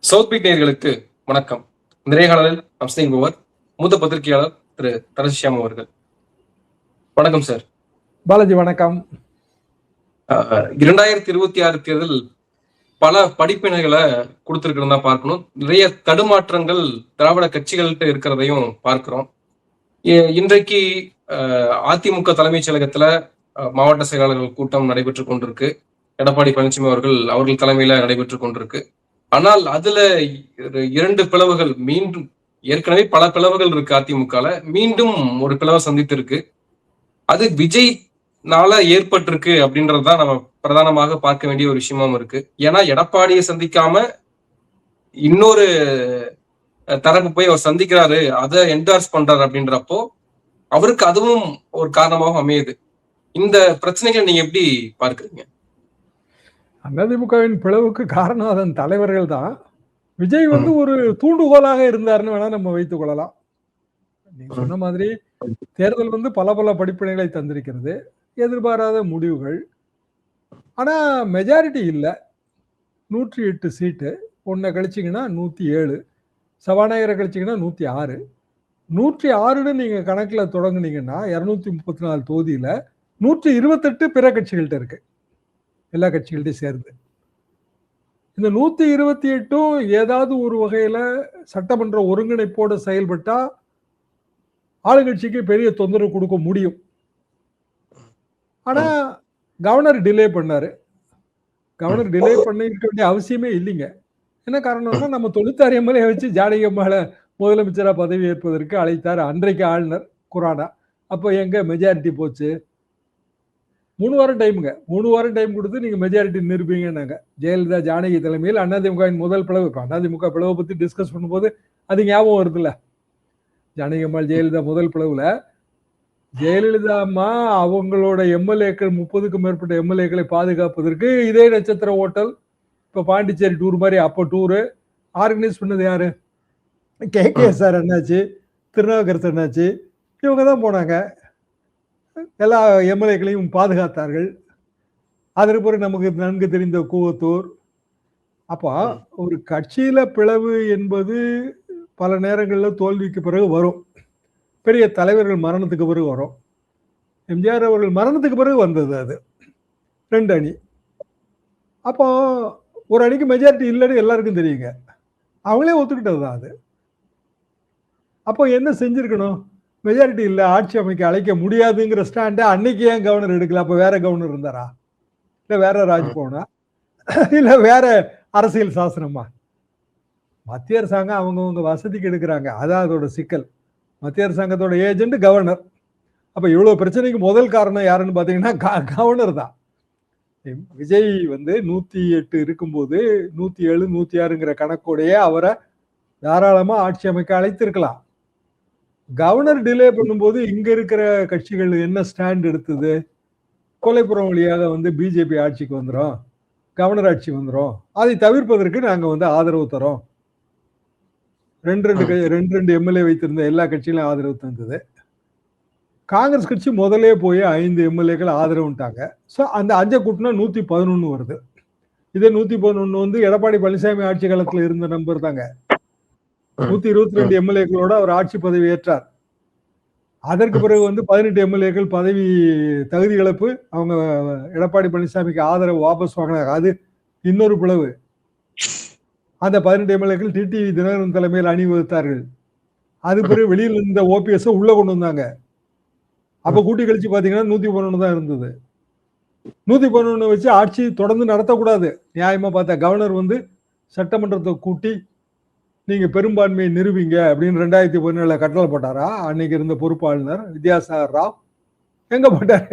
South beat நேயர்களுக்கு வணக்கம். நிறைய காலையில் நாம் சிநேகிப்பவர் மூத்த பத்திரிகையாளர் திரு தரசிஷியாம் அவர்கள். வணக்கம் சார். பாலாஜி வணக்கம். 2026 தேர்தல் பல படிப்பினைகளை கொடுத்திருக்கிறதா தான் பார்க்கணும். நிறைய தடுமாற்றங்கள் திராவிட கட்சிகள்கிட்ட இருக்கிறதையும் பார்க்கிறோம். இன்றைக்கு அதிமுக தலைமைச் செயலகத்துல மாவட்ட செயலாளர்கள் கூட்டம் நடைபெற்றுக் கொண்டிருக்கு. எடப்பாடி பழனிசாமி அவர்கள் தலைமையில நடைபெற்றுக் கொண்டிருக்கு. ஆனால் அதுல இரண்டு பிளவுகள் மீண்டும், ஏற்கனவே பல பிளவுகள் இருக்கு அதிமுகல, மீண்டும் ஒரு பிளவை சந்தித்திருக்கு. அது விஜய்னால ஏற்பட்டிருக்கு அப்படின்றதுதான் நம்ம பிரதானமாக பார்க்க வேண்டிய ஒரு விஷயமும் இருக்கு. ஏன்னா எடப்பாடியை சந்திக்காம இன்னொரு தரப்பு போய் அவர் சந்திக்கிறாரு, அதை என்டார்ஸ் பண்றாரு அப்படின்றப்போ அவருக்கு அதுவும் ஒரு காரணமாக அமையுது. இந்த பிரச்சனைகளை நீங்க எப்படி பார்க்குறீங்க? அதிமுகவின் பிளவுக்கு காரணம் அதன் தலைவர்கள் தான். விஜய் ஒரு தூண்டுகோலாக இருந்தாருன்னு வேணா நம்ம வைத்துக் கொள்ளலாம். நீங்க சொன்ன மாதிரி தேர்தல் பல பல படிப்பினைகளை தந்திருக்கிறது, எதிர்பாராத முடிவுகள். ஆனா மெஜாரிட்டி இல்லை. 108 சீட்டு, ஒன்றை கழிச்சிங்கன்னா 107, சபாநாயகரை கழிச்சிங்கன்னா 106. 106ன்னு நீங்க கணக்குல தொடங்குனீங்கன்னா 234 தொகுதியில 128 பிற கட்சிகள்கிட்ட இருக்கு, எல்லா கட்சிகள்டையும் சேர்ந்து. இந்த 128ம் ஏதாவது ஒரு வகையில சட்டமன்ற ஒருங்கிணைப்போடு செயல்பட்டா ஆளுங்கட்சிக்கு பெரிய தொந்தரவு கொடுக்க முடியும். ஆனா கவர்னர் டிலே பண்ணாரு. கவர்னர் டிலே பண்ணிருக்க வேண்டிய அவசியமே இல்லைங்க. என்ன காரணம்னா, நம்ம 96 எம்எல்ஏ வச்சு ஜானகி அம்மாளை முதலமைச்சரா பதவி ஏற்பதற்கு அழைத்தார் அன்றைக்கு ஆளுநர் குரானா. அப்போ எங்க மெஜாரிட்டி போச்சு? 3 வாரம் டைமுங்க. 3 வாரம் டைம் கொடுத்து நீங்க மெஜாரிட்டி நிரூபிங்கன்னாங்க. ஜெயலலிதா ஜானகி தலைமையில் அதிமுகவின் முதல் பிளவு. அதிமுக பிளவை பத்தி டிஸ்கஸ் பண்ணும்போது அது ஞாபகம் வருதுல்ல. ஜானகி அம்மாள் ஜெயலலிதா முதல் பிளவுல ஜெயலலிதா அம்மா அவங்களோட எம்எல்ஏக்கள் 30க்கும் மேற்பட்ட எம்எல்ஏக்களை பாதுகாப்பதற்கு இதே நட்சத்திர ஹோட்டல், இப்ப பாண்டிச்சேரி டூர் மாதிரி அப்போ டூரு ஆர்கனைஸ் பண்ணது யாரு? KKSR என்னாச்சு, திருநாவுக்கரசர் என்னாச்சு, இவங்க தான் போனாங்க. எல்லா எம்எல்ஏக்களையும் பாதுகாத்தார்கள். அதற்கு பிறகு நமக்கு நன்கு தெரிந்த கூவத்தூர். அப்போ ஒரு கட்சியில பிளவு என்பது பல நேரங்களில் தோல்விக்கு பிறகு வரும். பெரிய தலைவர்கள் மரணத்துக்கு பிறகு வரும். எம்ஜிஆர் அவர்கள் மரணத்துக்கு பிறகு வந்தது அது 2 அணி. அப்போ ஒரு அணிக்கு மெஜாரிட்டி இல்லைன்னு எல்லாருக்கும் தெரியுங்க. அவங்களே ஒத்துக்கிட்டது தான் அது. அப்போ என்ன செஞ்சிருக்கணும்? மெஜாரிட்டி இல்லை, ஆட்சி அமைக்க அழைக்க முடியாதுங்கிற ஸ்டாண்டை அன்னைக்கு ஏன் கவர்னர் எடுக்கல? அப்போ வேற கவர்னர் இருந்தாரா? இல்லை வேற ராஜ்பவனா? இல்லை வேற அரசியல் சாசனமா? மத்திய அரசாங்கம் அவங்கவுங்க வசதிக்கு எடுக்கிறாங்க, அதான் அதோட சிக்கல். மத்திய அரசாங்கத்தோட ஏஜென்ட் கவர்னர். அப்போ இவ்வளோ பிரச்சனைக்கு முதல் காரணம் யாருன்னு பார்த்தீங்கன்னா கவர்னர் தான். விஜய் 108 இருக்கும்போது 107 106ங்கிற கணக்கோடையே அவரை தாராளமாக ஆட்சி அமைக்க அழைத்திருக்கலாம். கவர்னர் டிலே பண்ணும்போது இங்க இருக்கிற கட்சிகள் என்ன ஸ்டாண்ட் எடுத்தது? கொலைப்புறம் வழியாக பிஜேபி ஆட்சிக்கு வந்துடும், கவர்னர் ஆட்சி வந்துடும், அதை தவிர்ப்பதற்கு நாங்க ஆதரவு தரோம். 2 எம்எல்ஏ வைத்திருந்த எல்லா கட்சிகளும் ஆதரவு தந்தது. காங்கிரஸ் கட்சி முதலே போய் 5 எம்எல்ஏக்கள் ஆதரவுட்டாங்க. ஸோ அந்த 5 கூட்டினா 111 வருது. இதே 111 எடப்பாடி பழனிசாமி ஆட்சி காலத்தில் இருந்த நம்பர் தாங்க. 122 எம்எல்ஏக்களோட அவர் ஆட்சி பதவி ஏற்றார். அதற்கு பிறகு 18 எம்எல்ஏக்கள் பதவி தகுதி இழப்பு, அவங்க எடப்பாடி பழனிசாமிக்கு ஆதரவு வாபஸ் வாங்கினாங்க. அது இன்னொரு பிளவு. அந்த 18 எம்எல்ஏக்கள் டிடிவி தினகரன் தலைமையில் அணிவகுத்தார்கள். அது பிறகு வெளியில் இருந்த ஓபிஎஸ் உள்ள கொண்டு வந்தாங்க. அப்ப கூட்டி கழிச்சு பாத்தீங்கன்னா 111 தான் இருந்தது. 111 வச்சு ஆட்சி தொடர்ந்து நடத்தக்கூடாது. நியாயமா பார்த்தா கவர்னர் சட்டமன்றத்தை கூட்டி நீங்க பெரும்பான்மையை நிரூபிங்க அப்படின்னு 2017 கட்டளை போட்டாரா? அன்னைக்கு இருந்த பொறுப்பாளுநர் வித்யாசாகர் ராவ். எங்க போட்டாரு?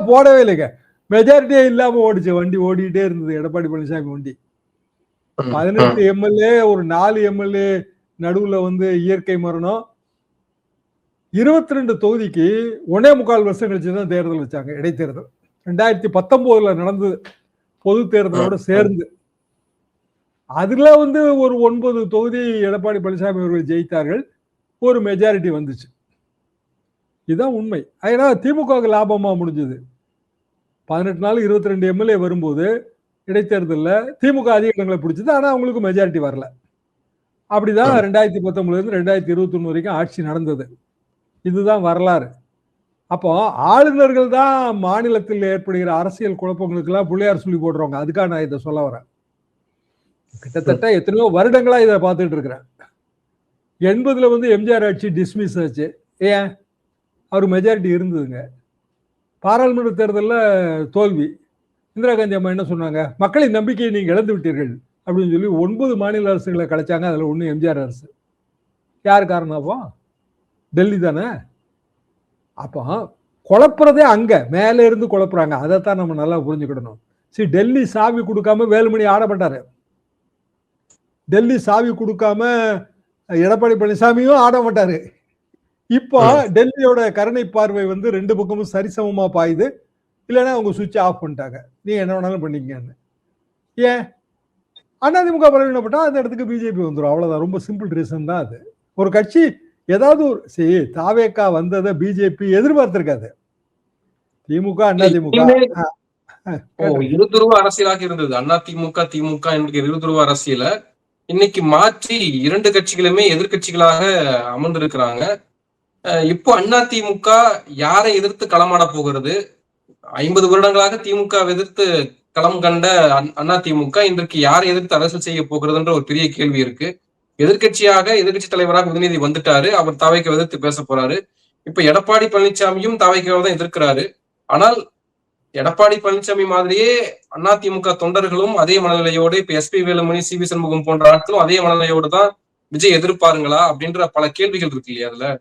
போடவே இல்லைங்க. மெஜாரிட்டியே இல்லாம ஓடிச்சு. வண்டி ஓடிட்டே இருந்தது எடப்பாடி பழனிசாமி வண்டி. 18 எம்எல்ஏ, ஒரு 4 எம்எல்ஏ நடுவுல இயற்கை மரணம். 22 தொகுதிக்கு 1.25 வருஷம் கழிச்சுதான் தேர்தல் வச்சாங்க, இடைத்தேர்தல். 2019 நடந்தது, பொது தேர்தலோட சேர்ந்து. அதுல ஒரு 9 தொகுதி எடப்பாடி பழனிசாமி அவர்கள் ஜெயித்தார்கள். ஒரு மெஜாரிட்டி வந்துச்சு. இதுதான் உண்மை. ஏன்னா திமுகவுக்கு லாபமா முடிஞ்சது. 18 நாள் 22 எம்எல்ஏ வரும்போது இடைத்தேர்தலில் திமுக அதிக இடங்களை பிடிச்சது. ஆனா அவங்களுக்கு மெஜாரிட்டி வரல. அப்படிதான் 2019 இருந்து 2021 வரைக்கும் ஆட்சி நடந்தது. இதுதான் வரலாறு. அப்போ ஆளுநர்கள் தான் மாநிலத்தில் ஏற்படுகிற அரசியல் குழப்பங்களுக்கெல்லாம் பிள்ளையார் சொல்லி போடுறவங்க. அதுக்காக நான் இதை சொல்ல வரேன். கிட்டத்தட்ட எத்தனையோ வருடங்களா இதை பார்த்துட்டு இருக்கிறேன். 80ல வந்து எம்ஜிஆர் ஆட்சி டிஸ்மிஸ் ஆச்சு. ஏன்? அவர் மெஜாரிட்டி இருந்ததுங்க. பாராளுமன்ற தேர்தலில் தோல்வி. இந்திரா காந்தி அம்மா என்ன சொன்னாங்க? மக்களின் நம்பிக்கையை நீங்க இழந்து விட்டீர்கள் அப்படின்னு சொல்லி 9 மாநில அரசுகளை கலைச்சாங்க. அதுல ஒண்ணு எம்ஜிஆர் அரசு. யார் காரணம்? அப்போ டெல்லி தானே. அப்போ குழப்புறதே அங்க மேல இருந்து குழப்புறாங்க. அதைத்தான் நம்ம நல்லா புரிஞ்சுக்கிடணும். சரி, டெல்லி சாவி கொடுக்காம வேலுமணி ஆட மாட்டாரு. டெல்லி சாவி கொடுக்காம எடப்பாடி பழனிசாமியும் ஆட மாட்டாரு. இப்போ டெல்லியோட கருணை பார்வை வந்து 2 பக்கமும் சரிசமமா பாயுது. இல்லைன்னா அவங்க சுவிட்ச் ஆஃப் பண்ணிட்டாங்க. நீ என்ன வேணாலும் பண்ணிக்கன்னு. ஏன்? அதிமுக பலவீனப்பட்டா அந்த இடத்துக்கு பிஜேபி வந்துடும். அவ்வளவுதான். ரொம்ப சிம்பிள் ரீசன் தான் அது. ஒரு கட்சி ஏதாவது ஒரு சரி, தாவேக்கா வந்ததை பிஜேபி எதிர்பார்த்திருக்காது. திமுக அதிமுக இருதுருவ அரசியலாக இருந்தது. அதிமுக திமுக என்கிற இருதுருவ அரசியல இன்னைக்கு மாற்றி 2 கட்சிகளுமே எதிர்கட்சிகளாக அமர்ந்திருக்கிறாங்க. இப்போ அதிமுக யாரை எதிர்த்து களமாட போகிறது? 50 வருடங்களாக திமுக எதிர்த்து களம் கண்ட அதிமுக இன்றைக்கு யாரை எதிர்த்து அரசியல் செய்ய போகிறதுன்ற ஒரு பெரிய கேள்வி இருக்கு. எதிர்கட்சி தலைவராக உதயநிதி வந்துட்டாரு. அவர் தாவைக்கு எதிர்த்து பேச போறாரு. இப்ப எடப்பாடி பழனிசாமியும் தாவைக்காவை தான் எதிர்க்கிறாரு. ஆனால் எடப்பாடி பழனிசாமி மாதிரியே அதிமுக தொண்டர்களும் அதே மனநிலையோடு, இப்ப SP Velumani, C V Shanmugam போன்ற ஆட்களும் அதே மனநிலையோடு தான் விஜய் எதிர்ப்பாருங்களா அப்படின்ற பல கேள்விகள் இருக்கு இல்லையா? அதுல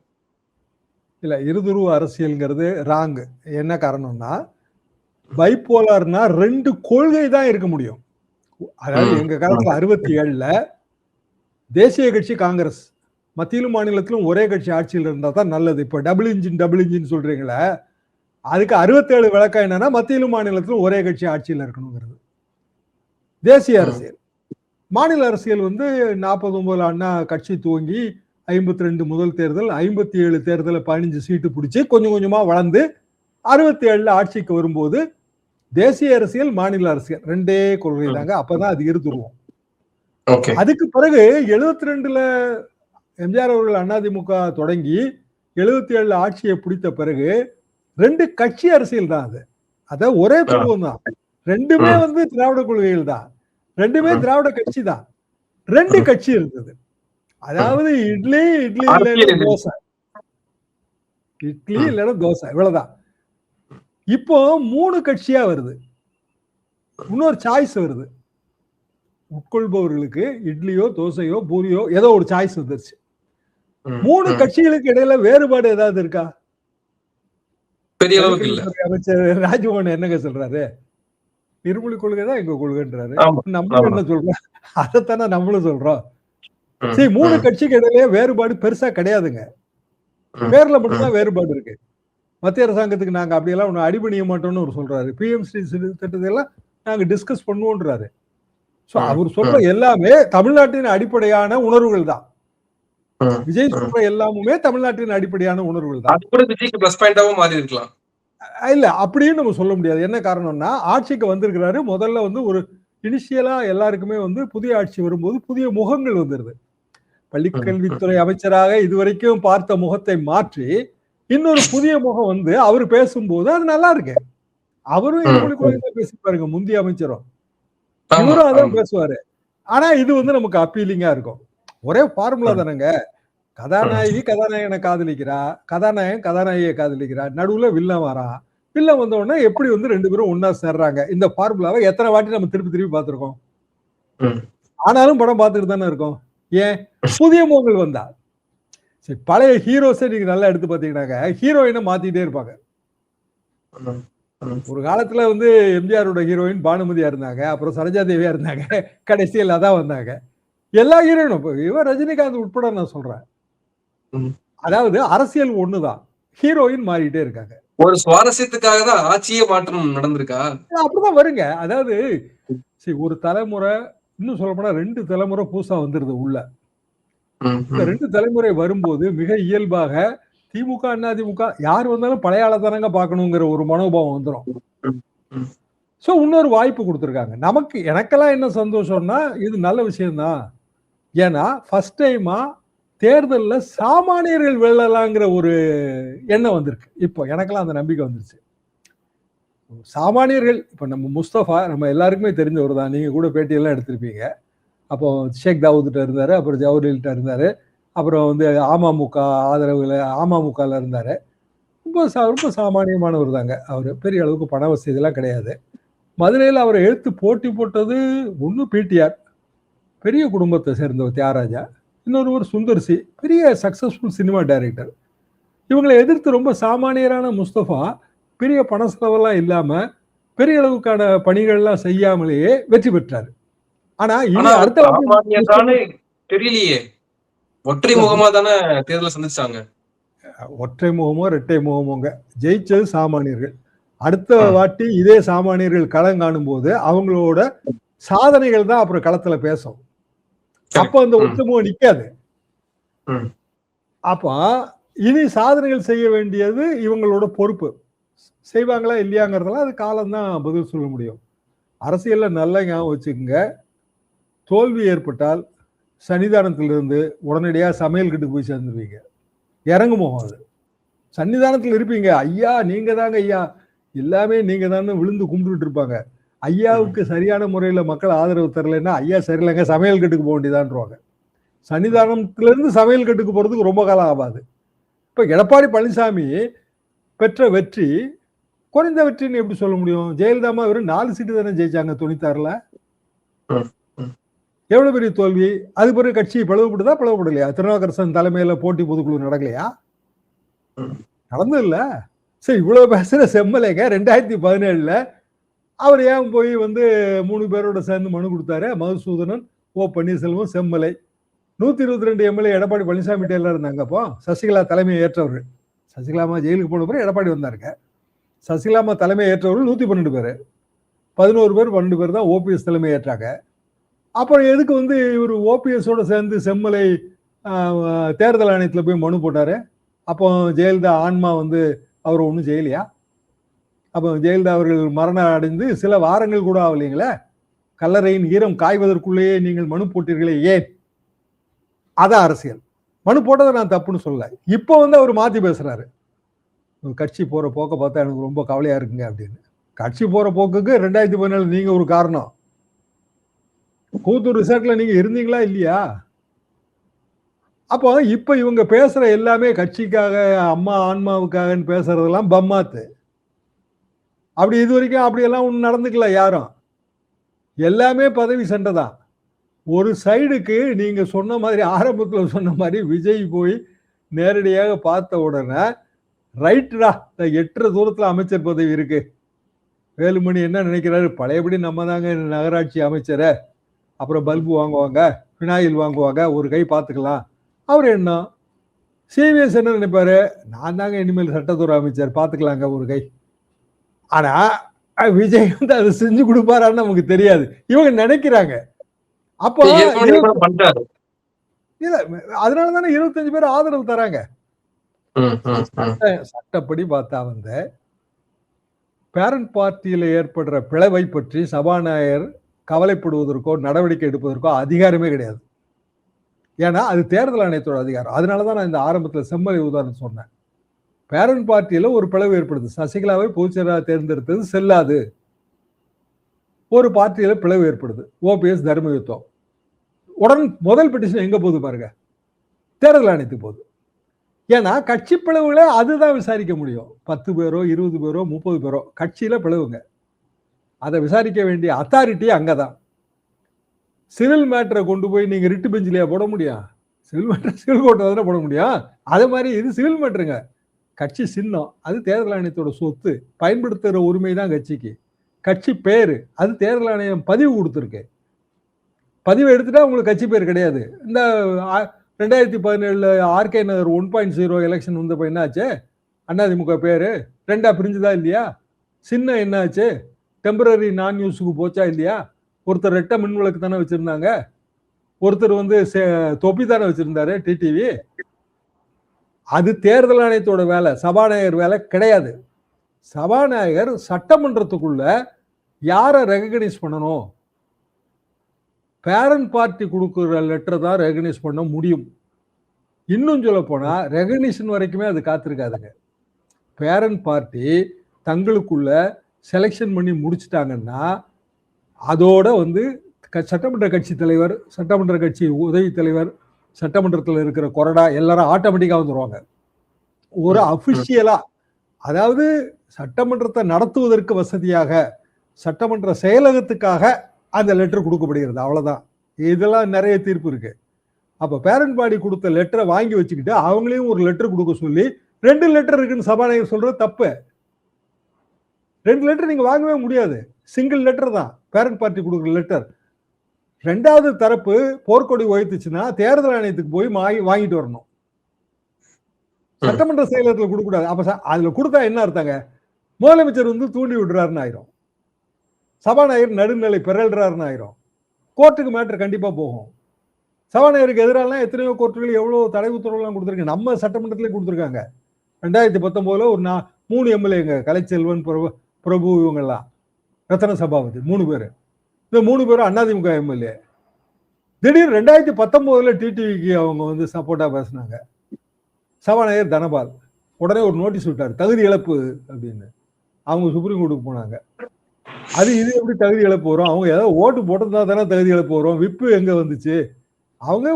இல்ல, இருதுருவ அரசியல்ங்கிறது ராங். என்ன காரணம்னா, பைப்போலார்னா 2 கொள்கை தான் இருக்க முடியும். அதாவது எங்க காலத்துல 67ல தேசிய கட்சி காங்கிரஸ், மத்தியிலும் மாநிலத்திலும் ஒரே கட்சி ஆட்சியில் இருந்தா தான் நல்லது. இப்ப டபுள் இன்ஜின் சொல்றீங்களே, அதுக்கு 67 விளக்கம் என்னன்னா, மத்தியிலும் மாநிலத்திலும் ஒரே கட்சி ஆட்சியில் இருக்கணுங்கிறது தேசிய அரசியல். மாநில அரசியல் வந்து 49 அண்ணா கட்சி துவங்கி 52 முதல் தேர்தல், 57 தேர்தல 15 சீட்டு பிடிச்சி கொஞ்சம் கொஞ்சமா வளர்ந்து 67ல ஆட்சிக்கு வரும்போது தேசிய அரசியல், மாநில அரசியல் 2 கொள்கை தாங்க. அப்பதான் அது இருதுருவோம். அதுக்கு பிறகு 72ல எம்ஜிஆர் அவர்கள் அதிமுக தொடங்கி 77ல ஆட்சியை பிடித்த பிறகு 2 கட்சி அரசியல் தான் அது. அத ஒரே பருவம் தான். 2மே வந்து திராவிட கொள்கைகள் தான். 2மே திராவிட கட்சி தான். 2 கட்சி இருந்தது. அதாவது இட்லி இல்லைன்னா தோசை, இட்லி இல்லைன்னா தோசை, இவ்வளவுதான். இப்போ 3 கட்சியா வருது. இன்னொரு சாய்ஸ் வருது. உட்கொள்பவர்களுக்கு இட்லியோ தோசையோ பூரியோ ஏதோ ஒரு சாய்ஸ் வந்துருச்சு. 3 கட்சிகளுக்கு இடையில வேறுபாடு ஏதாவது இருக்கா? பெரிய அளவுக்கு இல்ல. அமைச்சர் ராஜ்மோகன் என்னங்க சொல்றாரு? இருமொழி கொள்கை தான் எங்க கொள்கைன்றாரு. நம்ம என்ன சொல்றோம்? அதைத்தானே நம்மளும் சொல்றோம். சரி, 3 கட்சிக்கு இடையிலே வேறுபாடு பெருசா கிடையாதுங்க. பேர்ல மட்டும்தான் வேறுபாடு இருக்கு. மத்திய அரசாங்கத்துக்கு நாங்க அப்படியெல்லாம் ஒண்ணு அடிபணிய மாட்டோம்னு அவர் சொல்றாரு. பிஎம்சி திட்டத்தை எல்லாம் நாங்க டிஸ்கஸ் பண்ணுவோன்றாரு. சோ அவர் சொல்ற எல்லாமே தமிழ்நாட்டின் அடிப்படையான உணர்வுகள் தான். விஜய் சொல்ற எல்லாமுமே தமிழ்நாட்டின் அடிப்படையான உணர்வுகள் தான். அது கூட விஜய்க்கு பிளஸ் பாயிண்டாவும் மாறி இருக்கலாம். இல்ல, அப்படின்னு நம்ம சொல்ல முடியாது. என்ன காரணம்னா, ஆட்சிக்கு வந்திருக்கிறாரு. முதல்ல வந்து ஒரு இனிஷியலா எல்லாருக்குமே வந்து புதிய ஆட்சி வரும்போது புதிய முகங்கள் வந்துருது. பள்ளிக்கல்வித்துறை அமைச்சராக இதுவரைக்கும் பார்த்த முகத்தை மாற்றி இன்னொரு புதிய முகம் வந்து அவர் பேசும்போது அது நல்லா இருக்கு. அவரும் இருமொழி கொள்கை தான் பேசிப்பாருங்க. முந்தைய அமைச்சரும் இவரும் அதான் பேசுவாரு. ஆனா இது வந்து நமக்கு அப்பீலிங்கா இருக்கும். ஒரே ஃபார்முலா தானங்க. கதாநாயகி கதாநாயகனை காதலிக்கிறா, கதாநாயகன் கதாநாயகியை காதலிக்கிறா, நடுவுல வில்லன் வரா. வில்லன் வந்த உடனே எப்படி வந்து 2 பேரும் ஒன்னா சேர்றாங்க. இந்த ஃபார்முலாவை எத்தனை வாட்டி நம்ம திருப்பி பார்த்திருக்கோம். ஆனாலும் படம் பார்த்துட்டு தானே இருக்கோம். ஏன்? புதிய முகங்கள் வந்தா. சரி, பழைய ஹீரோஸை நீங்க நல்லா எடுத்து பாத்தீங்கன்னாக்க ஹீரோயினை மாத்திட்டே இருப்பாங்க. ஒரு காலத்துல வந்து எம்ஜிஆரோட ஹீரோயின் பானுமதியா இருந்தாங்க, அப்புறம் சரோஜா தேவியா இருந்தாங்க, கடைசியில் அதான் வந்தாங்க. எல்லா ஹீரோயினும் இவன் ரஜினிகாந்த் உட்பட நான் சொல்றேன். அதாவது அரசியல் ஒண்ணுதான், ஹீரோயின் மாறிட்டே இருக்காங்க. ஒரு சுவாரஸ்யத்துக்காக தான் ஆட்சியே மாற்றம் நடந்திருக்கா? அப்படிதான் வருங்க. அதாவது சரி, ஒரு தலைமுறை, இன்னும் சொல்ல போனா 2 தலைமுறை புதுசா வந்துருது உள்ள. இந்த 2 தலைமுறை வரும்போது மிக இயல்பாக திமுக அதிமுக யார் வந்தாலும் பழைய ஆளதானங்க பார்க்கணுங்கிற ஒரு மனோபாவம் வந்துடும். சோ இன்னொரு வாய்ப்பு கொடுத்துருக்காங்க நமக்கு. எனக்கெல்லாம் என்ன சந்தோஷம்னா, இது நல்ல விஷயம்தான். ஏன்னா ஃபர்ஸ்ட் டைமா தேர்தல்ல சாமானியர்கள் வெல்லலாங்கிற ஒரு எண்ணம் வந்திருக்கு. இப்போ எனக்கெல்லாம் அந்த நம்பிக்கை வந்துருச்சு. சாமானியர்கள் இப்ப நம்ம முஸ்தபா நம்ம எல்லாருக்குமே தெரிஞ்சவர் தான். நீங்க கூட பேட்டியெல்லாம் எடுத்திருப்பீங்க. அப்போ ஷேக் தாவூத்கிட்ட இருந்தாரு, அப்புறம் ஜவஹர்லால்கிட்ட இருந்தாரு, அப்புறம் வந்து அமமுக ஆதரவுல அமமுகல இருந்தாரு. ரொம்ப சாமானியமானவர் தாங்க அவரு. பெரிய அளவுக்கு பண வசதிலாம் கிடையாது. மதுரையில அவரை எதிர்த்து போட்டி போட்டது ஒண்ணு பிடிஆர், பெரிய குடும்பத்தை சேர்ந்தவர் தியாகராஜா. இன்னொருவர் சுந்தர் சி, பெரிய சக்சஸ்ஃபுல் சினிமா டைரக்டர். இவங்களை எதிர்த்து ரொம்ப சாமானியரான முஸ்தபா பெரிய பண செலவெல்லாம் இல்லாம பெரிய அளவுக்கான பணிகள்லாம் செய்யாமலேயே வெற்றி பெற்றாரு. ஆனா இனி அடுத்த சாமானியதானே தெரியலையே. ஒற்றை முகமா தானே தேர்தலை சந்திச்சாங்க. ஒற்றை முகமோ இரட்டை முகமோங்க, ஜெயிச்சது சாமானியர்கள். அடுத்த வாட்டி இதே சாமானியர்கள் களம் காணும் போது அவங்களோட சாதனைகள் தான் அப்புறம் களத்துல பேசும். அப்ப அந்த ஒற்றை முகம் நிக்காது. அப்ப இனி சாதனைகள் செய்ய வேண்டியது இவங்களோட பொறுப்பு. செய்வாங்களா இல்லையாங்கிறதெல்லாம் அது காலம்தான் பதில் சொல்ல முடியும். அரசியல்ல நல்ல ஞாபகம் வச்சுக்கோங்க, தோல்வி ஏற்பட்டால் சன்னிதானத்திலிருந்து உடனடியா சமையல் கிட்ட போய் சேர்ந்துருவீங்க. இறங்குமோ அது சன்னிதானத்தில் இருப்பீங்க. ஐயா நீங்க தாங்க ஐயா, எல்லாமே நீங்க தானே விழுந்து கும்பிட்டு இருப்பாங்க. ஐயாவுக்கு சரியான முறையில மக்கள் ஆதரவு தரலைன்னா ஐயா சரியில்லைங்க சமையல் கட்டுக்கு போக வேண்டியதான்ருவாங்க. சன்னிதானத்திலிருந்து சமையல் கட்டுக்கு போறதுக்கு ரொம்ப காலம் ஆகாது. இப்ப எடப்பாடி பழனிசாமி பெற்ற வெற்றி குறைந்த வெற்றின்னு எப்படி சொல்ல முடியும்? ஜெயலலிதா வெறும் 4 சீட்டு தானே ஜெயிச்சாங்க 96ல. எவ்வளவு பெரிய தோல்வி. அது பிறகு கட்சி பிளவுபடுதா பிளவுபடலையா? திருநாவுக்கரசன் தலைமையில போட்டி பொதுக்குழு நடக்கலையா? நடந்தது இல்ல. சரி, இவ்வளவு பேசுற செம்மலைங்க 2017ல அவர் ஏன் போய் வந்து 3 பேரோட சேர்ந்து மனு கொடுத்தாரு? மதுசூதனன், ஓ பன்னீர்செல்வம், செம்மலை. 122 எம்எல்ஏ எடப்பாடி பழனிசாமி டேல இருந்தாங்க. அப்போ சசிகலா தலைமையை ஏற்றவர்கள். சசிகலாமா ஜெயிலுக்கு போன பிறகு எடப்பாடி வந்தாருங்க. சசிகலாமா தலைமை ஏற்றவர்கள் 112 பேர். 11 பேர் 12 பேர் தான் ஓபிஎஸ் தலைமை ஏற்றாங்க. அப்புறம் எதுக்கு வந்து இவர் ஓபிஎஸோட சேர்ந்து செம்மலை தேர்தல் ஆணையத்தில் போய் மனு போட்டாரு? அப்போ ஜெயலலிதா ஆன்மா வந்து அவர் ஒன்றும் செய்யலையா? அப்போ ஜெயலலிதா அவர்கள் மரணம் அடைந்து சில வாரங்கள் கூட ஆகலைங்களே. கல்லறையின் ஈரம் காய்வதற்குள்ளேயே நீங்கள் மனு போட்டீர்களே, ஏன்? அதான் அரசியல். மனு போட்டதை நான் தப்புன்னு சொல்லல. இப்போ வந்து அவர் மாத்தி பேசுறாரு. கட்சி போற போக்க பார்த்தா எனக்கு ரொம்ப கவலையா இருக்குங்க அப்படின்னு. கட்சி போற போக்குக்கு 2017 நீங்க ஒரு காரணம். கூத்தூர் ரிசார்ட்ல நீங்க இருந்தீங்களா இல்லையா? அப்போ இப்ப இவங்க பேசுற எல்லாமே கட்சிக்காக, அம்மா ஆன்மாவுக்காகன்னு பேசுறதெல்லாம் பம்மாத்து. அப்படி இது வரைக்கும் அப்படியெல்லாம் ஒண்ணு நடந்துக்கல யாரும். எல்லாமே பதவி சண்டை தான். ஒரு சைடுக்கு நீங்க சொன்ன மாதிரி ஆரம்பத்துல சொன்ன மாதிரி விஜய் போய் நேரடியாக பார்த்த உடனே ரைட்டா எட்டுற தூரத்துல அமைச்சர் பதவி இருக்கு. வேலுமணி என்ன நினைக்கிறாரு? பழையபடி நம்ம தாங்க நகராட்சி அமைச்சரை, அப்புறம் பல்பு வாங்குவாங்க, பினாயில் வாங்குவாங்க, ஒரு கை பார்த்துக்கலாம். அவர் என்ன சிவிஎஸ் என்ன நினைப்பாரு? நான் தாங்க இனிமேல் சட்டத்துறை அமைச்சர், பார்த்துக்கலாங்க ஒரு கை. ஆனா விஜய் வந்து அதை செஞ்சு கொடுப்பாரான்னு நமக்கு தெரியாது. இவங்க நினைக்கிறாங்க. அப்போ இல்ல, அதனாலதானே 25 பேர் ஆதரவு தராங்க. சட்டப்படி பார்த்தா வந்து பேரண்ட் பார்ட்டியில ஏற்படுற பிளவை பற்றி சபாநாயகர் கவலைப்படுவதற்கோ நடவடிக்கை எடுப்பதற்கோ அதிகாரமே கிடையாது. ஏன்னா அது தேர்தல் ஆணையத்தோட அதிகாரம். அதனாலதான் நான் இந்த ஆரம்பத்தில் செம்மலை உதாரணம் சொன்னேன். பேரண்ட் பார்ட்டியில ஒரு பிளவு ஏற்படுது. சசிகலாவை பொதுச்செயலாளர் தேர்ந்தெடுத்தது செல்லாது. ஒரு பார்ட்டியில பிளவு ஏற்படுது, ஓபிஎஸ் தர்மயுத்தம். உடனே முதல் பெட்டிஷன் எங்க போகுது பாருங்க? தேர்தல் ஆணையத்துக்கு போகுது. ஏன்னா கட்சி பிளவுகளை அதுதான் விசாரிக்க முடியும். 10 பேரோ 20 பேரோ 30 பேரோ கட்சியில பிளவுங்க, அதை விசாரிக்க வேண்டிய அத்தாரிட்டி அங்கதான். சிவில் மேட்டரை கொண்டு போய் நீங்க ரிட்டு பெஞ்சிலேயே போட முடியும்? சிவில் மேட்டர் சிவில் கோர்ட்ல தானே போட முடியும். அதே மாதிரி இது சிவில் மேட்டருங்க. கட்சி சின்னம் அது தேர்தல் ஆணையத்தோட சொத்து, பயன்படுத்துகிற உரிமை தான் கட்சிக்கு. கட்சி பேரு அது தேர்தல் ஆணையம் பதிவு கொடுத்துருக்கு. பதிவு எடுத்துட்டா உங்களுக்கு கட்சி பேர் கிடையாது. இந்த 2017 ஆர்கே நகர் 1.0 எலெக்ஷன் வந்தப்ப என்ன ஆச்சு? அதிமுக பேரு 2ஆ பிரிஞ்சுதா இல்லையா? சின்னம் என்ன ஆச்சு? டெம்பரரி நான் யூஸுக்கு போச்சா இல்லையா? ஒருத்தர் ரெட்டை மின் விளக்கு தானே வச்சிருந்தாங்க, ஒருத்தர் வந்து தொப்பி தானே வச்சிருந்தாரு டிடிவி. அது தேர்தல் ஆணையத்தோட வேலை, சபாநாயகர் வேலை கிடையாது. சபாநாயகர் சட்டமன்றத்துக்குள்ள யாரை ரெகக்னைஸ் பண்ணணும், பேரண்ட் பார்ட்டி கொடுக்குற லெட்டர் தான் ரெகனைஸ் பண்ண முடியும். இன்னும் சொல்ல போனா ரெகனைஷன் வரைக்குமே அது காத்திருக்காதுங்க. பேரண்ட் பார்ட்டி தங்களுக்குள்ள செலெக்ஷன் பண்ணி முடிச்சிட்டாங்கன்னா அதோட வந்து சட்டமன்ற கட்சி தலைவர், சட்டமன்ற கட்சி உதவி தலைவர், சட்டமன்றத்தில் இருக்கிற கொறடா எல்லாரும் ஆட்டோமேட்டிக்கா வந்துருவாங்க. ஒரு அபிஷியலா, அதாவது சட்டமன்றத்தை நடத்துவதற்கு வசதியாக சட்டமன்ற செயலகத்துக்காக அந்த லெட்டர் கொடுக்கப்படுகிறது. அவ்வளவுதான். இதெல்லாம் நிறைய தீர்ப்பு இருக்கு. அப்ப பேரண்ட் பாடி கொடுத்த லெட்டரை வாங்கி வச்சுக்கிட்டு அவங்களையும் ஒரு லெட்டர் கொடுக்க சொல்லி 2 லெட்டர் இருக்குன்னு சபாநாயகர் சொல்றது தப்பு. 2 லெட்டர் நீங்க வாங்கவே முடியாது. சிங்கிள் லெட்டர் தான் பேரண்ட் பார்ட்டி கொடுக்குற லெட்டர். 2வது தரப்பு போர்க்கொடி உயர்த்துச்சுன்னா தேர்தல் ஆணையத்துக்கு போய் வாங்கிட்டு வரணும். சட்டமன்ற செயலகத்தில் கொடுக்க கூடாது. அப்ப அதுல கொடுத்தா என்ன அர்த்தங்க? முதலமைச்சர் வந்து தூண்டி விடுறாருன்னு ஆயிரும். சபாநாயகர் நடுநிலை பிறல்றாருன்னு ஆயிரும். கோர்ட்டுக்கு மேட்டர் கண்டிப்பா போகும். சபாநாயகருக்கு எதிராலாம் எத்தனையோ கோர்ட்டுகள் எவ்வளவு தடை உத்தரவுலாம் கொடுத்துருக்கு. நம்ம சட்டமன்றத்திலே கொடுத்துருக்காங்க. 2019 ஒரு 3 எம்எல்ஏங்க, கலைச்செல்வன், பிரபு, இவங்கெல்லாம், ரத்தன சபாபதி, 3 பேரு. இந்த 3 பேரும் அதிமுக எம்எல்ஏ. திடீர் 2019 டிடிவிக்கு அவங்க வந்து சப்போர்ட்டா பேசினாங்க. சபாநாயகர் தனபால் உடனே ஒரு நோட்டீஸ் விட்டார், தகுதி இழப்பு அப்படின்னு. அவங்க சுப்ரீம் கோர்ட்டுக்கு போனாங்க. இது எப்படி தகுதி இழப்பு வரும்? அவங்க ஏதாவது ஓட்டு போட்டதா தானே தகுதி இழப்பு வரும். விப்பு எங்க வந்துச்சு? அவங்க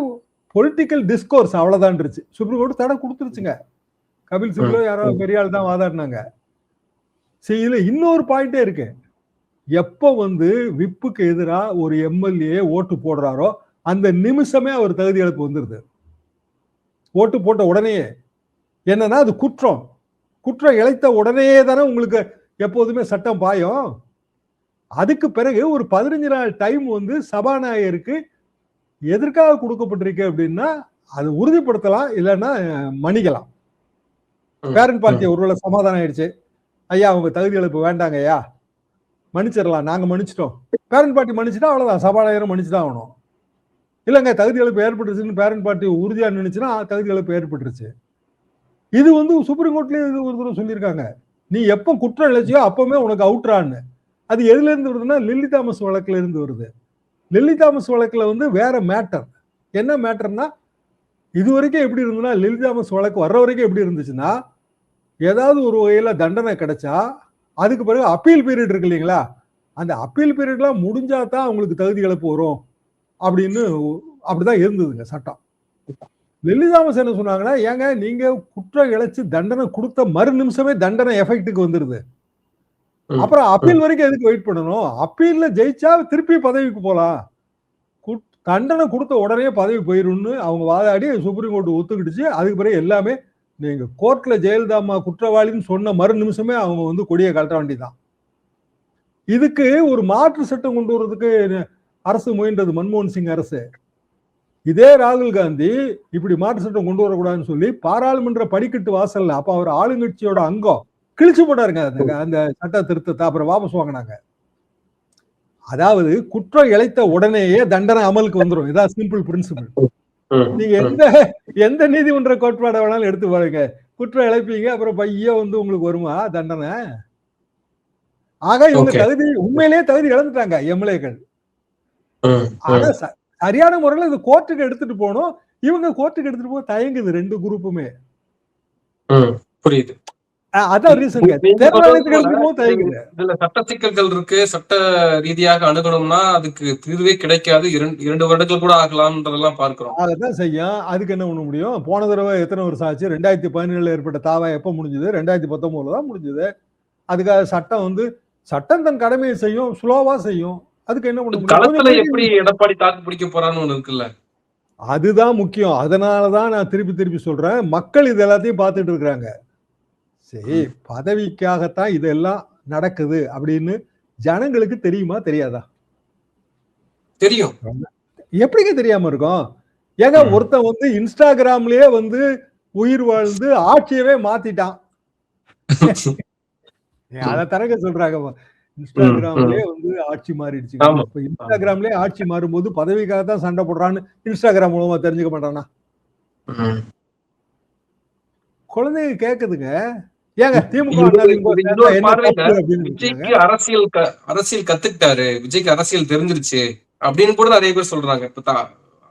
பொலிட்டிக்கல் டிஸ்கோர்ஸ் அவ்வளவுதான் இருந்துச்சு. சுப்ரீம் கோர்ட் தடை கொடுத்துருச்சுங்க. கபில் சிபிலோ யாரோ பெரிய ஆள் தான் வாதாடினாங்க. சரி, இதுல இன்னொரு பாயிண்டே இருக்கு. எப்ப வந்து விப்புக்கு எதிராக ஒரு எம்எல்ஏ ஓட்டு போடுறாரோ அந்த நிமிஷமே அவர் தகுதி இழப்பு வந்துருது. ஓட்டு போட்ட உடனே. என்னன்னா அது குற்றம். குற்றம் இழைத்த உடனே தானே உங்களுக்கு எப்போதுமே சட்டம் பாயும். அதுக்கு பிறகு ஒரு 15 நாள் டைம் வந்து சபாநாயகருக்கு எதற்காக கொடுக்கப்பட்டிருக்கு அப்படின்னா அது உறுதிப்படுத்தலாம், இல்லைன்னா மன்னிக்கலாம். பேரண்ட் பார்ட்டி ஒருவேளை சமாதானம் ஆயிடுச்சு, ஐயா அவங்க தகுதி இழப்பு வேண்டாங்க ஐயா, மன்னிச்சிடலாம், நாங்க மன்னிச்சிட்டோம். பேரண்ட் பார்ட்டி மன்னிச்சுட்டா அவ்வளவுதான், சபாநாயகரும் மன்னிச்சுதான் ஆகணும். இல்லைங்க தகுதி இழப்பு ஏற்பட்டுருச்சுன்னு பேரண்ட் பார்ட்டி உறுதியா நினைச்சுன்னா தகுதி இழப்பு ஏற்பட்டுருச்சு. இது வந்து சுப்ரீம் கோர்ட்லயே இது ஒரு தடவை சொல்லியிருக்காங்க. நீ எப்ப குற்றம் இழைச்சியோ அப்பவுமே உனக்கு அவுட்ரான்னு. அது எதுல இருந்து வருதுன்னா லில்லி தாமஸ் வழக்குல இருந்து வருது. லில்லி தாமஸ் வழக்குல வந்து வேற மேட்டர். என்ன மேட்டர்னா, இது வரைக்கும் எப்படி இருந்ததுன்னா, லில்லி தாமஸ் வழக்கு வர்ற வரைக்கும் எப்படி இருந்துச்சுன்னா, ஏதாவது ஒரு வகையில தண்டனை கிடைச்சா அதுக்கு பிறகு அப்பீல் பீரியட் இருக்கு இல்லைங்களா, அந்த அப்பீல் பீரியட்லாம் முடிஞ்சா தான் அவங்களுக்கு தகுதி இழப்பு வரும் அப்படின்னு அப்படிதான் இருந்ததுங்க சட்டம். லில்லி தாமஸ் என்ன சொன்னாங்கன்னா, ஏங்க நீங்க குற்றம் இழைச்சு தண்டனை கொடுத்த மறு நிமிஷமே தண்டனை எஃபெக்டுக்கு வந்துருது. அப்புறம் அப்பீல் வரைக்கும் எதுக்கு வெயிட் பண்ணணும்? அப்பீல்ல ஜெயிச்சா திருப்பி பதவிக்கு போலாம். தண்டனை கொடுத்த உடனே பதவி போயிரும்னு அவங்க வாதாடி சுப்ரீம் கோர்ட் ஒத்துக்கிடுச்சு. அதுக்கு பிறகு எல்லாமே நீங்க கோர்ட்ல ஜெயலலிதா அம்மா குற்றவாளின்னு சொன்ன மறு நிமிஷமே அவங்க வந்து கொடியை கழட்ட வேண்டியதான். இதுக்கு ஒரு மாற்று சட்டம் கொண்டு வரதுக்கு அரசு முயன்றது, மன்மோகன் சிங் அரசு. இதே ராகுல் காந்தி இப்படி மாற்று சட்டம் கொண்டு வரக்கூடாதுன்னு சொல்லி பாராளுமன்ற படிக்கட்டு வாசல்ல, அப்ப அவர் ஆளுங்கட்சியோட அங்கம், கிழிச்சு போட்டாருங்க அந்த சட்ட திருத்தத்தை. அப்புறம் வாபஸ் வாங்கினாங்க. அதாவது குற்றம் இழைத்த உடனேயே தண்டனை அமலுக்கு வந்துடும். இதான் சிம்பிள் பிரின்சிபிள். நீங்க எந்த நீதிமன்ற கோட்பாடை வேணாலும் எடுத்து பாருங்க, குற்றம் இழைப்பீங்க, அப்புறம் பைய வந்து உங்களுக்கு வருமா தண்டனை? ஆக இவங்க தகுதி, உண்மையிலேயே தகுதி இழந்துட்டாங்க எம்எல்ஏக்கள். ஆனா சரியான முறையில இது கோர்ட்டுக்கு எடுத்துட்டு போகணும். இவங்க கோர்ட்டுக்கு எடுத்துட்டு போக தயங்குது 2 குரூப்புமே. புரியுது. அதான் ரீசன்ங்க. இதுல சட்ட சிக்கல்கள் இருக்கு. சட்ட ரீதியாக அணுகணும்னா அதுக்கு தீர்வே கிடைக்காது. 2 வருடங்கள் கூட ஆகலாம்ன்றதெல்லாம் பார்க்கிறோம். அதான் செய்யும். அதுக்கு என்ன பண்ண முடியும்? போன தடவை எத்தனை வருஷம் ஆச்சு? 2017 ஏற்பட்ட தாவா எப்ப முடிஞ்சது? 2019 தான் முடிஞ்சது. அதுக்காக சட்டம் வந்து சட்டம் தன் கடமையை செய்யும், ஸ்லோவா செய்யும். அதுக்கு என்ன பண்ண முடியும்? களத்துல எப்படி எடப்பாடி தாக்கு பிடிக்க போறான்னு ஒண்ணு இருக்குல்ல, அதுதான் முக்கியம். அதனாலதான் நான் திருப்பி சொல்றேன், மக்கள் இது எல்லாத்தையும் பார்த்துட்டு இருக்கிறாங்க. சரி, பதவிக்காகத்தான் இதெல்லாம் நடக்குது அப்படின்னு ஜனங்களுக்கு தெரியுமா தெரியாதா? தெரியும். எப்படிங்க தெரியாம இருக்கும்? ஏங்க ஒருத்தன் வந்து இன்ஸ்டாகிராம்லயே வந்து உயிர் வாழ்ந்து ஆட்சியவே மாத்திட்டான். அதை தரங்க சொல்றாங்க, இன்ஸ்டாகிராம்லயே வந்து ஆட்சி மாறிடுச்சு. இப்ப இன்ஸ்டாகிராம்லயே ஆட்சி மாறும்போது பதவிக்காக தான் சண்டை போடுறான்னு இன்ஸ்டாகிராம் மூலமா தெரிஞ்சுக்க மாட்டானா? குழந்தைங்க கேக்குதுங்க. ஏங்க திமுக அரசியல் கத்துக்கிட்டாரு, விஜய்க்கு அரசியல் தெரிஞ்சிருச்சு அப்படின்னு கூட நிறைய பேர் சொல்றாங்க. இப்ப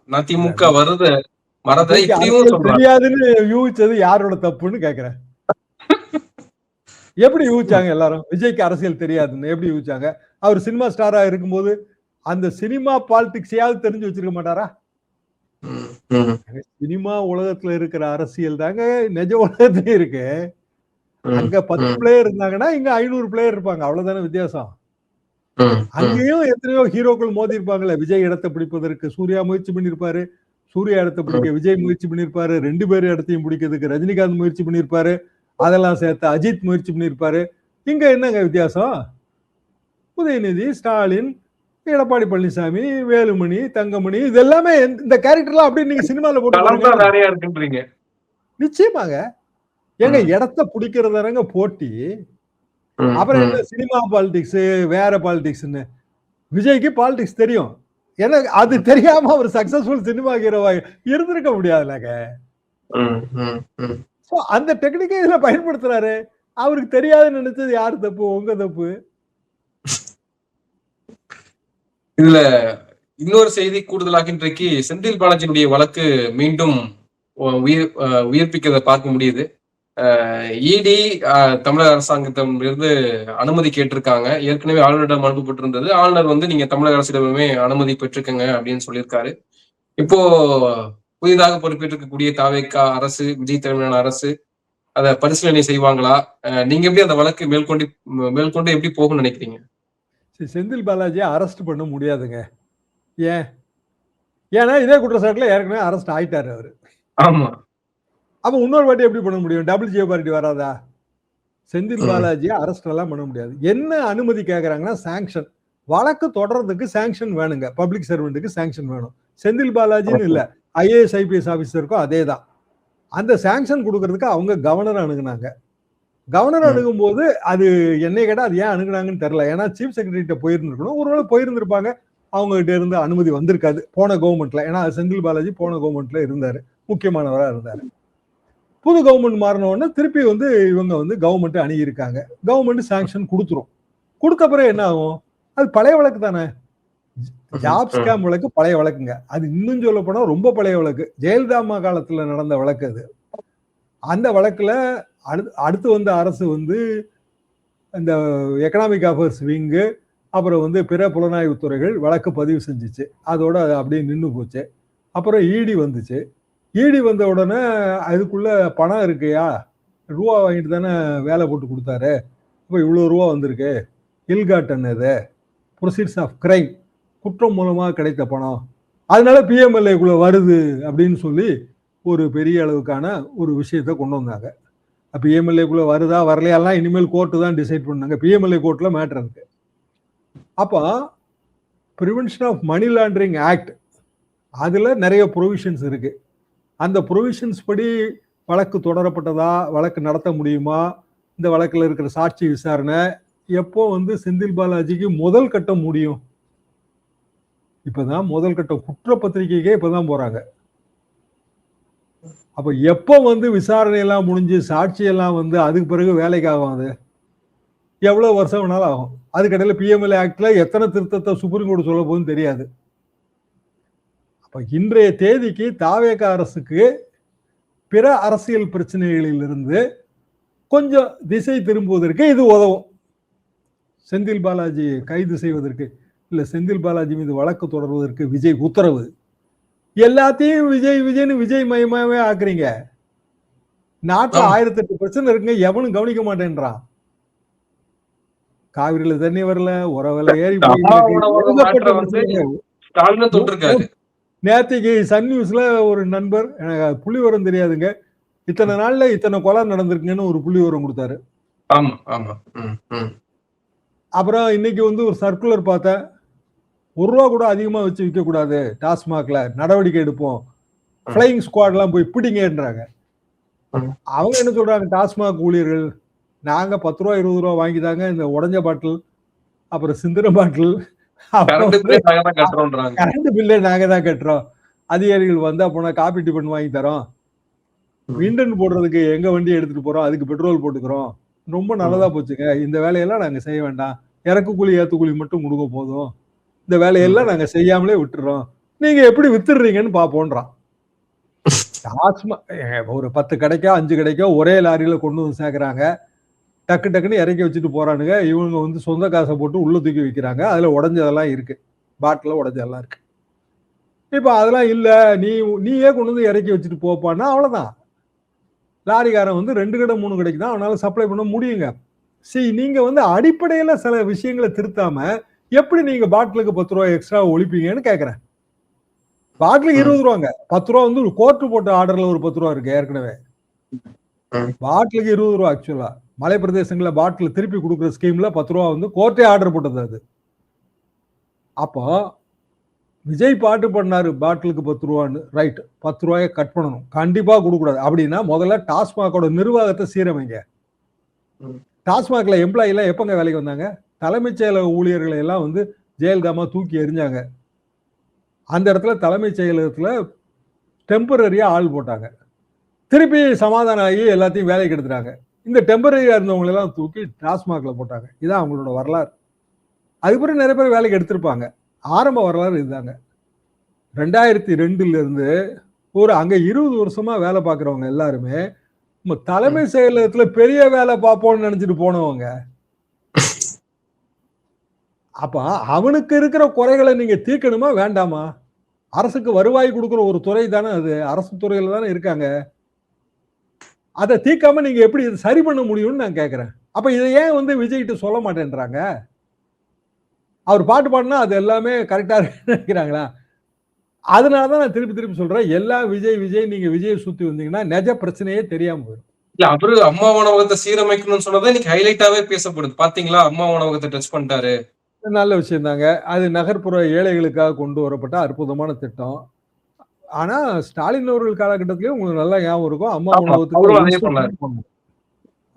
அதிமுக வருது வரத விஜய்க்கு இப்படியும் அரசியல் சொல்றாங்க. தெரியாதுன்னு யூகிச்சது யாரோட தப்புன்னு கேக்குறேன். எப்படி யூகிச்சாங்க எல்லாரும்? விஜய்க்கு அரசியல் தெரியாதுன்னு எப்படி யூகிச்சாங்க? அவர் சினிமா ஸ்டாரா இருக்கும்போது அந்த சினிமா பாலிடிக்ஸையாவது தெரிஞ்சு வச்சிருக்க மாட்டாரா? சினிமா உலகத்துல இருக்கிற அரசியல் தாங்க நிஜ உலகத்திலயும் இருக்கு. அங்க 10 பிளேயர் இருந்தாங்கன்னா இங்க 500 பிளேயர் இருப்பாங்க. அவ்வளவுதானே வித்தியாசம். அங்கேயும் எத்தனையோ ஹீரோக்கள் மோதி இருப்பாங்கல்ல. விஜய் இடத்தை பிடிப்பதற்கு சூர்யா முயற்சி பண்ணிருப்பாரு. சூர்யா இடத்தை பிடிக்க விஜய் முயற்சி பண்ணிருப்பாரு. 2 பேர் இடத்தையும் பிடிக்கிறதுக்கு ரஜினிகாந்த் முயற்சி பண்ணிருப்பாரு. அதெல்லாம் சேர்த்து அஜித் முயற்சி பண்ணிருப்பாரு. இங்க என்னங்க வித்தியாசம்? உதயநிதி, ஸ்டாலின், எடப்பாடி பழனிசாமி, வேலுமணி, தங்கமணி இது எல்லாமே இந்த கேரக்டர்லாம் அப்படியே நீங்க சினிமால போட்டு நிறைய இருக்குன்றீங்க. நிச்சயமாங்க. ஏங்க இடத்தை பிடிக்கிறதாங்க போட்டி. அப்புறம் என்ன சினிமா பாலிடிக்ஸ் வேற பாலிடிக்ஸ்ன்னு. விஜய்க்கு பாலிடிக்ஸ் தெரியும். எனக்கு அது தெரியாம அவர் சக்சஸ்ஃபுல் சினிமா ஹீரோவா இருந்திருக்க முடியாதுல்லங்க. அந்த டெக்னிக்கை இதுல பயன்படுத்துறாரு. அவருக்கு தெரியாதுன்னு நினைச்சது யாரு தப்பு? உங்க தப்பு. இதுல இன்னொரு செய்தி கூடுதலாக இன்றைக்கு செந்தில் பாலாஜியினுடைய வழக்கு மீண்டும் உயிர்ப்பிக்கிறத பார்க்க முடியுது. இடி தமிழக அரசாங்கத்திடமிருந்து அனுமதி கேட்டிருக்காங்க. ஏற்கனவே ஆளுநரிடம் அனுப்பப்பட்டிருந்தது. ஆளுநர் வந்து நீங்க தமிழக அரசிடமே அனுமதி பெற்றுக்கங்க அப்படின்னு சொல்லியிருக்காரு. இப்போ புதிதாக பொறுப்பேற்றிருக்கக்கூடிய தாவேக அரசு, விஜய் தலைமையிலான அரசு அதை பரிசீலனை செய்வாங்களா? நீங்க எப்படி அந்த வழக்கு மேற்கொண்டு எப்படி போகும்னு நினைக்கிறீங்க? செந்தில் பாலாஜியை அரெஸ்ட் பண்ண முடியாதுங்க. ஏன்னா இதே குற்றச்சாட்டுல ஏற்கனவே அரெஸ்ட் ஆயிட்டாரு அவரு. ஆமா. அப்ப இன்னொரு வாட்டி எப்படி பண்ண முடியும்? டபுள் ஜியோபாரிட்டி வராதா? செந்தில் பாலாஜியை அரெஸ்ட் எல்லாம் பண்ண முடியாது. என்ன அனுமதி கேட்கறாங்கன்னா சாங்ஷன். வழக்கு தொடர்றதுக்கு சாங்ஷன் வேணுங்க. பப்ளிக் சர்வெண்ட்டுக்கு சாங்ஷன் வேணும். செந்தில் பாலாஜின்னு இல்ல, ஐஏஎஸ் ஐபிஎஸ் ஆபீசருக்கும் அதே தான். அந்த சாங்ஷன் கொடுக்கறதுக்கு அவங்க கவர்னர் அணுகுனாங்க. கவர்னர் அணுகும் போது அது என்னை கேட்டா அது ஏன் அணுகுனாங்கன்னு தெரியல. ஏன்னா சீஃப் செக்ரட்டரிட்ட போயிருந்திருக்கணும். ஒருவேளை போயிருந்திருப்பாங்க, அவங்க கிட்ட இருந்து அனுமதி வந்திருக்காது போன கவர்மெண்ட்ல. ஏன்னா செந்தில் பாலாஜி போன கவர்மெண்ட்ல இருந்தாரு, முக்கியமானவரா இருந்தாரு. புது கவர்மெண்ட் மாறின உடனே திருப்பி வந்து இவங்க வந்து கவர்மெண்ட் அணுகியிருக்காங்க. கவர்மெண்ட் சாங்ஷன் கொடுத்துரும். கொடுத்த பிறகு என்ன ஆகும்? அது பழைய வழக்கு தானே. ஜாப் ஸ்கேம் வழக்கு பழைய வழக்குங்க. அது இன்னும் சொல்ல போனா ரொம்ப பழைய வழக்கு. ஜெயலலிதா அம்மா காலத்துல நடந்த வழக்கு அது. அந்த வழக்குல அடுத்து வந்த அரசு வந்து இந்த எக்கனாமிக் அஃபேர்ஸ் விங்கு, அப்புறம் வந்து பிற புலனாய்வு துறைகள் வழக்கு பதிவு செஞ்சிச்சு. அதோட அப்படியே நின்று போச்சு. அப்புறம் இடி வந்துச்சு. இடி வந்த உடனே அதுக்குள்ள பணம் இருக்கையா, ரூபா வாங்கிட்டு தானே வேலை போட்டு கொடுத்தாரு. இப்போ இவ்வளோ ரூபா வந்திருக்கு, இல்காட்டன் இது ப்ரொசீட்ஸ் ஆஃப் கிரைம், குற்றம் மூலமாக கிடைத்த பணம், அதனால பிஎம்எல்ஏக்குள்ள வருது அப்படின்னு சொல்லி ஒரு பெரிய அளவுக்கான ஒரு விஷயத்த கொண்டு வந்தாங்க. பிஎம்எல்ஏக்குள்ள வருதா வரலையாலாம் இனிமேல் கோர்ட்டு தான் டிசைட் பண்ணாங்க. பிஎம்எல்ஏ கோர்ட்ல மேட்டர் இருக்கு. அப்போ prevention of money laundering act அதுல நிறைய ப்ரொவிஷன்ஸ் இருக்கு. அந்த ப்ரொவிஷன்ஸ் படி வழக்கு தொடரப்பட்டதா, வழக்கு நடத்த முடியுமா, இந்த வழக்கில் இருக்கிற சாட்சி விசாரணை எப்போ வந்து செந்தில் பாலாஜிக்கு முதல் கட்டம் முடியும்? இப்பதான் முதல் கட்டம் குற்றப்பத்திரிகைக்கே இப்பதான் போறாங்க. அப்ப எப்போ வந்து விசாரணை எல்லாம் முடிஞ்சு சாட்சி எல்லாம் வந்து அதுக்கு பிறகு வேலைக்கு ஆகும்? அது எவ்வளவு வருஷம் வேணாலும் ஆகும். அதுக்கடையில பிஎம்எல்ஏ ஆக்ட்ல எத்தனை திருத்தத்தை சுப்ரீம் கோர்ட் சொல்ல போகுதுன்னு தெரியாது. அப்ப இன்றைய தேதிக்கு தாவேக அரசுக்கு பிற அரசியல் பிரச்சனைகளிலிருந்து கொஞ்சம் திசை திரும்புவதற்கு இது உதவும். செந்தில் பாலாஜி கைது செய்வதற்கு, இல்ல செந்தில் பாலாஜி மீது வழக்கு தொடர்வதற்கு விஜய் உத்தரவு. எல்லாத்தையும் விஜய் விஜய்னு விஜய் மயமாவே ஆக்குறீங்க. நாட்டுல 1008 பிரச்சனை இருக்குங்க, எவனும் கவனிக்க மாட்டேன்றான். காவிரியில தண்ணி வரல, உறவுல ஏறி நேத்திக்கு சன் நியூஸ்ல ஒரு நண்பர், எனக்கு புள்ளி விவரம் தெரியாதுங்க, இத்தனை நாள்ல இத்தனை கொலை நடந்திருக்குங்கன்னு ஒரு புள்ளி விவரம் கொடுத்தாரு. அப்புறம் இன்னைக்கு வந்து ஒரு சர்க்குலர் பார்த்தேன், ₹1 கூட அதிகமா வச்சு விற்க கூடாது, டாஸ்மாக்ல நடவடிக்கை எடுப்போம், பிளைங் ஸ்குவாட் எல்லாம் போய் பிடிங்கன்றாங்க. அவங்க என்ன சொல்றாங்க, டாஸ்மாக் ஊழியர்கள் நாங்க ₹10 ₹20 வாங்கிதாங்க இந்த உடஞ்ச பாட்டில், அப்புறம் சிந்திர பாட்டில், கரண்ட் பில்லே நாங்க தான் கட்டுறோம், அதிகாரிகள் வந்தா போனா காப்பி டிபன் வாங்கி தரோம், விண்டன் போடுறதுக்கு எங்க வண்டி எடுத்துட்டு போறோம், அதுக்கு பெட்ரோல் போட்டுக்கிறோம், ரொம்ப நல்லதா போச்சுங்க, இந்த வேலையெல்லாம் நாங்க செய்ய வேண்டாம், இறக்கு கூலி ஏத்து கூலி மட்டும் கொடுக்க போதும் இந்த வேலையெல்லாம் நாங்க செய்யாமலே விட்டுறோம். நீங்க எப்படி வித்துடுறீங்கன்னு பாப்போன்றான். ஒரு 10 கடைக்கோ 5 கடைக்கோ ஒரே லாரியில கொண்டு வந்து சேர்க்கறாங்க. டக்கு டக்குன்னு இறக்கி வச்சுட்டு போறானுங்க. இவங்க வந்து சொந்த காசை போட்டு உள்ள தூக்கி வைக்கிறாங்க. அதுல உடைஞ்சதெல்லாம் இருக்கு. பாட்டில உடைஞ்சதெல்லாம் இருக்கு. இப்ப அதெல்லாம் இல்ல. நீயே கொண்டு வந்து இறக்கி வச்சுட்டு போப்பான்னா அவ்வளவுதான். லாரிக்காரன் வந்து 2 கடை 3 கடைக்கு தான் அவனால சப்ளை பண்ண முடியுங்க. நீங்க வந்து அடிப்படையில சில விஷயங்களை திருத்தாம எப்படி நீங்க பாட்டிலுக்கு 10 ரூபாய் எக்ஸ்ட்ரா ஒழிப்பீங்கன்னு கேக்குறேன். பாட்டிலுக்கு 20 ரூபாங்க. 10 ரூபா வந்து ஒரு கோர்ட் போட்ட ஆர்டர்ல ஒரு 10 ரூபா இருக்கு ஏற்கனவே. பாட்டிலுக்கு 20 ரூபா ஆக்சுவலா. மலை பிரதேசங்கள்ல பாட்டில் திருப்பி கொடுக்குற ஸ்கீம்ல 10 ரூபா வந்து கோர்ட்டே ஆர்டர் போட்டது அது. அப்போ விஜய் பாட்டு பண்ணாரு பாட்டிலுக்கு 10 ரூபான்னு. ரைட். 10 ரூபாயை கட் பண்ணணும். கண்டிப்பா கொடுக்கூடாது. அப்படின்னா முதல்ல டாஸ்மாகோட நிர்வாகத்தை சீரமைங்க. டாஸ்மாக்ல எம்ப்ளாயி எல்லாம் எப்பங்க வேலைக்கு வந்தாங்க? தலைமைச் செயலக ஊழியர்களை எல்லாம் வந்து ஜெயலலிதா தூக்கி எறிஞ்சாங்க. அந்த இடத்துல தலைமைச் செயலகத்துல டெம்பரரியா ஆள் போட்டாங்க. திருப்பி சமாதானம் ஆகி எல்லாத்தையும் வேலைக்கு எடுத்துட்டாங்க. இந்த டெம்பரரியா இருந்தவங்க எல்லாம் தூக்கி டாஸ்மாக்ல போட்டாங்க. இதான் அவங்களோட வரலாறு. அதுக்கப்புறம் நிறைய பேர் வேலைக்கு எடுத்திருப்பாங்க. ஆரம்ப வரலாறு இதுதாங்க. 2002ல இருந்து அங்க 20 வருஷமா வேலை பார்க்கிறவங்க எல்லாருமே தலைமை செயலகத்துல பெரிய வேலை பார்ப்போம்னு நினைச்சிட்டு போனவங்க. அப்ப அவனுக்கு இருக்கிற குறைகளை நீங்க தீர்க்கணுமா வேண்டாமா? அரசுக்கு வருவாய் கொடுக்கிற ஒரு துறை தானே அது. அரசு துறையில தானே இருக்காங்க. அதை தீர்க்காம நீங்க எப்படி சரி பண்ண முடியும்னு நான் கேட்கிறேன். அப்ப இதை ஏன் வந்து விஜய்கிட்ட சொல்ல மாட்டேன்றாங்க? அவர் பாட்டு பாடினா அது எல்லாமே கரெக்டா நினைக்கிறாங்களா? அதனாலதான் நான் திருப்பி திருப்பி சொல்றேன். எல்லாம் விஜய் விஜய் நீங்க விஜயை சுத்தி வந்தீங்கன்னா நிஜ பிரச்சனையே தெரியாம போயிடும். இல்ல அவரு அம்மா உணவகத்தை சீரமைக்கணும்னு சொன்னதை இன்னைக்கு ஹைலைட்டாவே பேசப்படுது. பாத்தீங்களா, அம்மா உணவகத்தை டச் பண்ணிட்டாரு. நல்ல விஷயம் தாங்க. அது நகர்ப்புற ஏழைகளுக்காக கொண்டு வரப்பட்ட அற்புதமான திட்டம். ஆனா ஸ்டாலின் அவர்கள் காலகட்டத்திலேயே உங்களுக்கு நல்லா ஞாபகம் இருக்கும். அம்மா உணவகத்துக்கு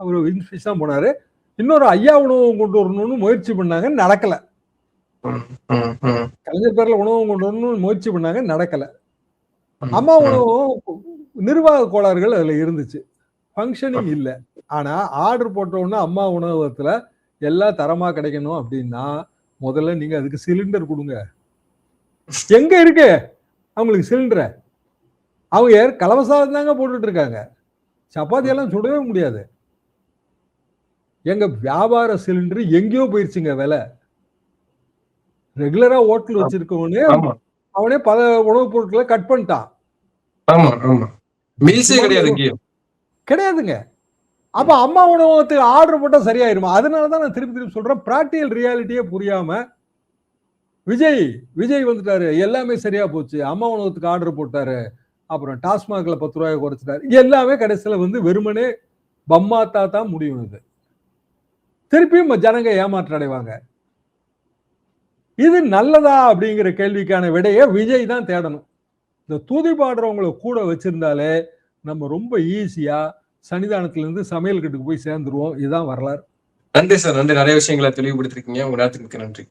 அவரு இன்ஃபீஸ் தான் போனாரு. இன்னொரு ஐயா உணவகம் கொண்டு வரணும்னு முயற்சி பண்ணாங்க, நடக்கல. கலைஞர் பேர்ல உணவகம் கொண்டு வரணும்னு முயற்சி பண்ணாங்க, நடக்கல. அம்மா உணவகம் நிர்வாக கோளாறுகள் அதுல இருந்துச்சு. ஃபங்க்ஷனிங் இல்ல. ஆனா ஆர்டர் போட்ட உடனே அம்மா உணவகத்துல எல்லாம் தரமா கிடைக்கணும் அப்படின்னா முதல்ல நீங்க அதுக்கு சிலிண்டர் கொடுங்க. எங்க இருக்கு அவங்களுக்கு சிலிண்டர்? அவங்க கலவசாதம் தாங்க போட்டுட்டு இருக்காங்க. சப்பாத்தி எல்லாம் சுடவே முடியாது. எங்க வியாபார சிலிண்டர் எங்கேயோ போயிருச்சுங்க விலை. ரெகுலரா ஹோட்டல் வச்சிருக்கவனே அவனே பல உணவுப் பொருட்களை கட் பண்ணிட்டான். கிடையாதுங்க. அப்ப அம்மா உணவகத்துக்கு ஆர்டர் போட்டா சரியாயிருமா? அதனாலதான் நான் திருப்பி திருப்பி சொல்றேன், பிராக்டிகல் ரியாலிட்டியே புரியாம விஜய் வந்துட்டாரு, எல்லாமே சரியா போச்சு, அம்மா உணவகத்துக்கு ஆர்டர் போட்டாரு, அப்புறம் டாஸ்மாக்ல 10 ரூபாய் குறைச்சிட்டாரு, எல்லாமே கடைசியில வந்து வெறுமனே பம்மாத்தா தான் முடியும். இது திருப்பியும் ஜனங்க ஏமாற்றம் அடைவாங்க. இது நல்லதா அப்படிங்கிற கேள்விக்கான விடையை விஜய் தான் தேடணும். இந்த தூதி பாடுறவங்களை கூட வச்சிருந்தாலே நம்ம ரொம்ப ஈஸியா சன்னிதானத்திலிருந்து சமையல் கட்டுக்கு போய் சேர்ந்துருவோம். இதுதான் வரலாறு. நன்றி சார். நன்றி. நிறைய விஷயங்களை தெளிவுபடுத்திருக்கீங்க. உங்க நேரத்துக்கு மிக்க நன்றி.